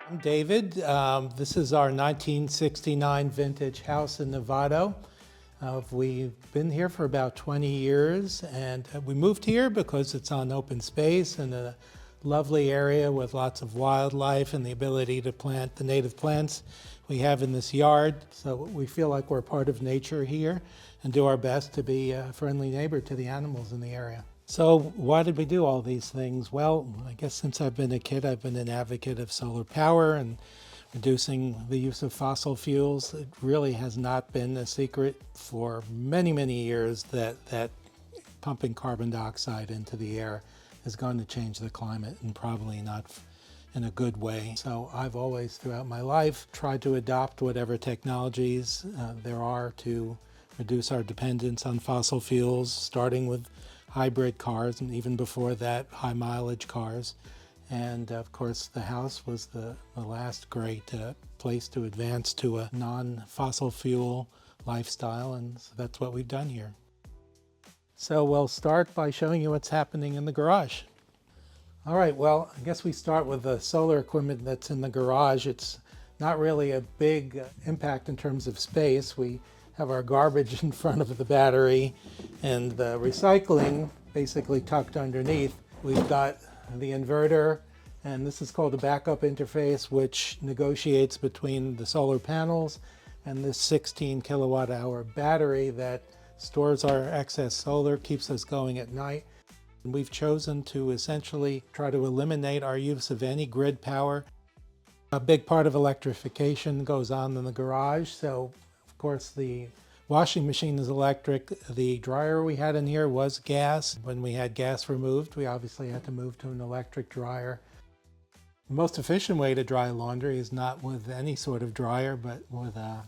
I'm David. This is our 1969 vintage house in Novato. We've been here for about 20 years, and we moved here because it's on open space and a lovely area with lots of wildlife and the ability to plant the native plants we have in this yard. So we feel like we're part of nature here and do our best to be a friendly neighbor to the animals in the area. So why did we do all these things? Well, I guess since I've been a kid, I've been an advocate of solar power and reducing the use of fossil fuels. It really has not been a secret for many, many years that pumping carbon dioxide into the air is going to change the climate, and probably not in a good way. So I've always, throughout my life, tried to adopt whatever technologies there are to reduce our dependence on fossil fuels, starting with hybrid cars, and even before that, high mileage cars. And of course, the house was the last great place to advance to a non-fossil fuel lifestyle, and so that's what we've done here. So we'll start by showing you what's happening in the garage. All right, well, I guess we start with the solar equipment that's in the garage. It's not really a big impact in terms of space. We have our garbage in front of the battery and the recycling basically tucked underneath. We've got the inverter, and this is called a backup interface, which negotiates between the solar panels and this 16 kilowatt hour battery that stores our excess solar, keeps us going at night. And we've chosen to essentially try to eliminate our use of any grid power. A big part of electrification goes on in the garage, so of course, the washing machine is electric. The dryer we had in here was gas. When we had gas removed, we obviously had to move to an electric dryer. The most efficient way to dry laundry is not with any sort of dryer, but with a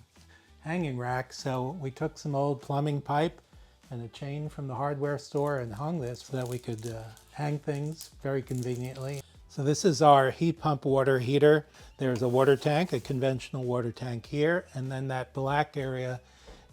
hanging rack. So we took some old plumbing pipe and a chain from the hardware store and hung this so that we could hang things very conveniently. So this is our heat pump water heater. There's a water tank, a conventional water tank here, and then that black area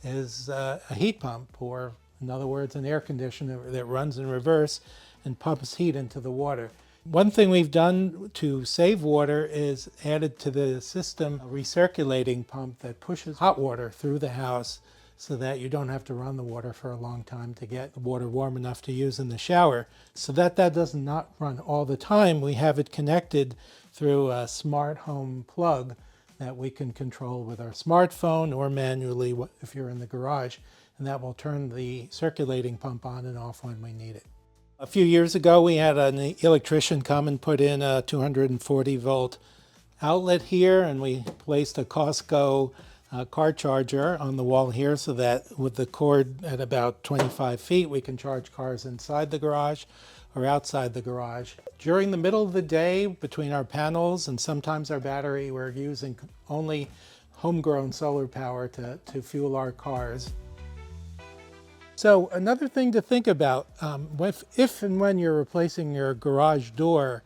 is a heat pump, or in other words, an air conditioner that runs in reverse and pumps heat into the water. One thing we've done to save water is added to the system a recirculating pump that pushes hot water through the house so that you don't have to run the water for a long time to get the water warm enough to use in the shower. So that does not run all the time, we have it connected through a smart home plug that we can control with our smartphone or manually if you're in the garage, and that will turn the circulating pump on and off when we need it. A few years ago, we had an electrician come and put in a 240 volt outlet here, and we placed a Costco car charger on the wall here so that with the cord at about 25 feet, we can charge cars inside the garage or outside the garage. During the middle of the day, between our panels and sometimes our battery, we're using only homegrown solar power to fuel our cars. So another thing to think about, if and when you're replacing your garage door,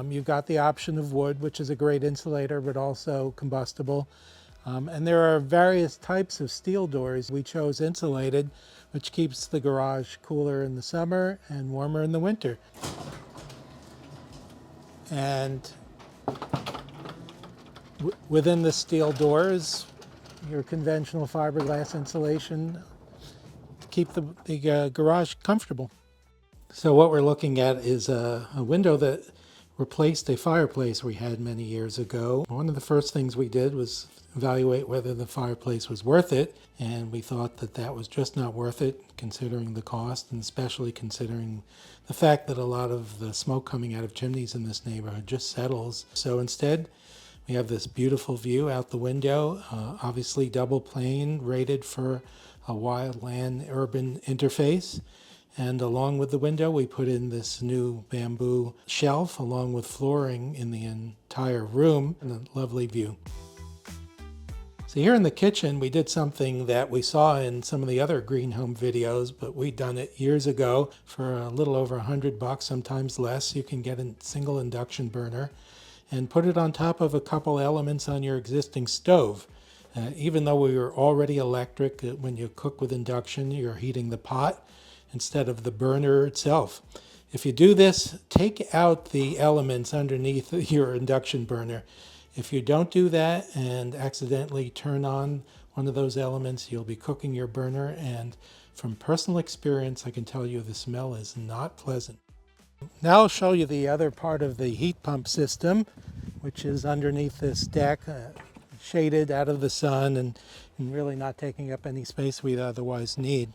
you've got the option of wood, which is a great insulator, but also combustible. And there are various types of steel doors. We chose insulated, which keeps the garage cooler in the summer and warmer in the winter. And within the steel doors, your conventional fiberglass insulation to keep the garage comfortable. So what we're looking at is a window that replaced a fireplace we had many years ago. One of the first things we did was evaluate whether the fireplace was worth it, and we thought that was just not worth it considering the cost, and especially considering the fact that a lot of the smoke coming out of chimneys in this neighborhood just settles. So instead, we have this beautiful view out the window, obviously double pane, rated for a wildland urban interface. And along with the window, we put in this new bamboo shelf along with flooring in the entire room, and a lovely view. So here in the kitchen, we did something that we saw in some of the other green home videos, but we'd done it years ago for a little over $100, sometimes less. You can get a single induction burner and put it on top of a couple elements on your existing stove. Even though we were already electric, when you cook with induction, you're heating the pot instead of the burner itself. If you do this, take out the elements underneath your induction burner. If you don't do that and accidentally turn on one of those elements, you'll be cooking your burner, and from personal experience, I can tell you the smell is not pleasant. Now I'll show you the other part of the heat pump system, which is underneath this deck, shaded out of the sun and really not taking up any space we'd otherwise need.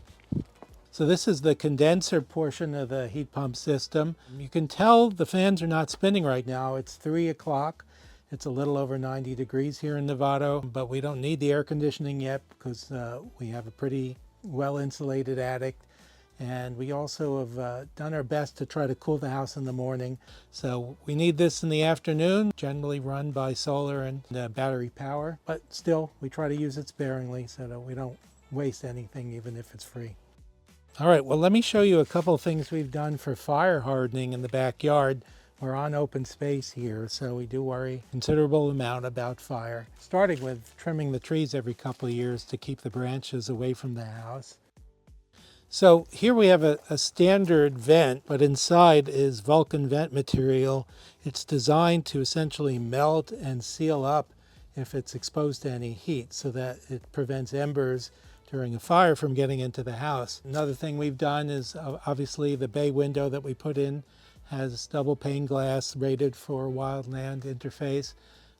So this is the condenser portion of the heat pump system. You can tell the fans are not spinning right now. It's 3 o'clock. It's a little over 90 degrees here in Novato, but we don't need the air conditioning yet because we have a pretty well-insulated attic. And we also have done our best to try to cool the house in the morning. So we need this in the afternoon, generally run by solar and battery power. But still, we try to use it sparingly so that we don't waste anything, even if it's free. All right, well, let me show you a couple of things we've done for fire hardening in the backyard. We're on open space here, so we do worry a considerable amount about fire. Starting with trimming the trees every couple of years to keep the branches away from the house. So here we have a standard vent, but inside is Vulcan vent material. It's designed to essentially melt and seal up if it's exposed to any heat so that it prevents embers during a fire from getting into the house. Another thing we've done is obviously the bay window that we put in has double pane glass rated for wildland interface.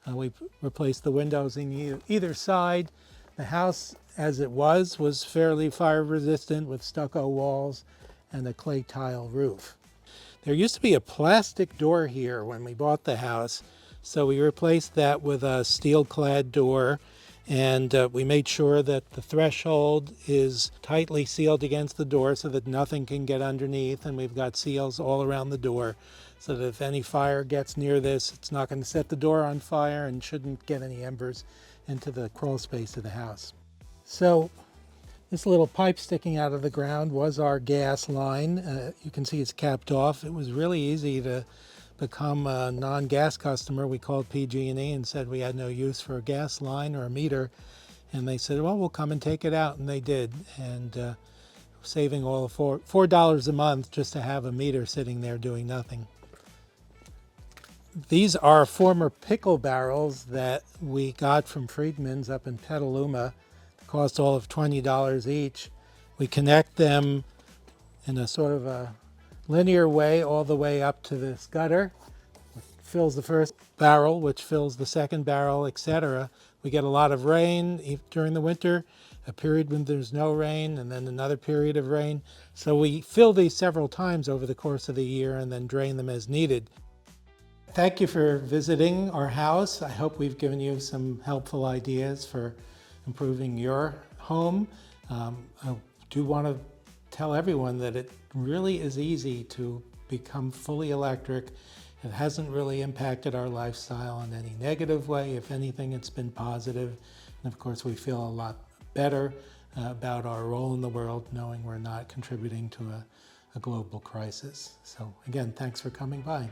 We've replaced the windows in either side. The house as it was fairly fire resistant with stucco walls and a clay tile roof. There used to be a plastic door here when we bought the house, so we replaced that with a steel clad door. And we made sure that the threshold is tightly sealed against the door so that nothing can get underneath. And we've got seals all around the door so that if any fire gets near this, it's not going to set the door on fire and shouldn't get any embers into the crawl space of the house. So this little pipe sticking out of the ground was our gas line. You can see it's capped off. It was really easy to become a non-gas customer. We called PG&E and said we had no use for a gas line or a meter, and they said, well, we'll come and take it out, and they did. And saving all $4 a month just to have a meter sitting there doing nothing. These are former pickle barrels that we got from Friedman's up in Petaluma. They cost all of $20 each. We connect them in a sort of a linear way all the way up to this gutter, which fills the first barrel, which fills the second barrel, etc. We get a lot of rain during the winter, a period when there's no rain, and then another period of rain. So we fill these several times over the course of the year and then drain them as needed. Thank you for visiting our house. I hope we've given you some helpful ideas for improving your home. I do want to tell everyone that it really is easy to become fully electric. It hasn't really impacted our lifestyle in any negative way. If anything, it's been positive. And of course, we feel a lot better about our role in the world, knowing we're not contributing to a global crisis. So again, thanks for coming by.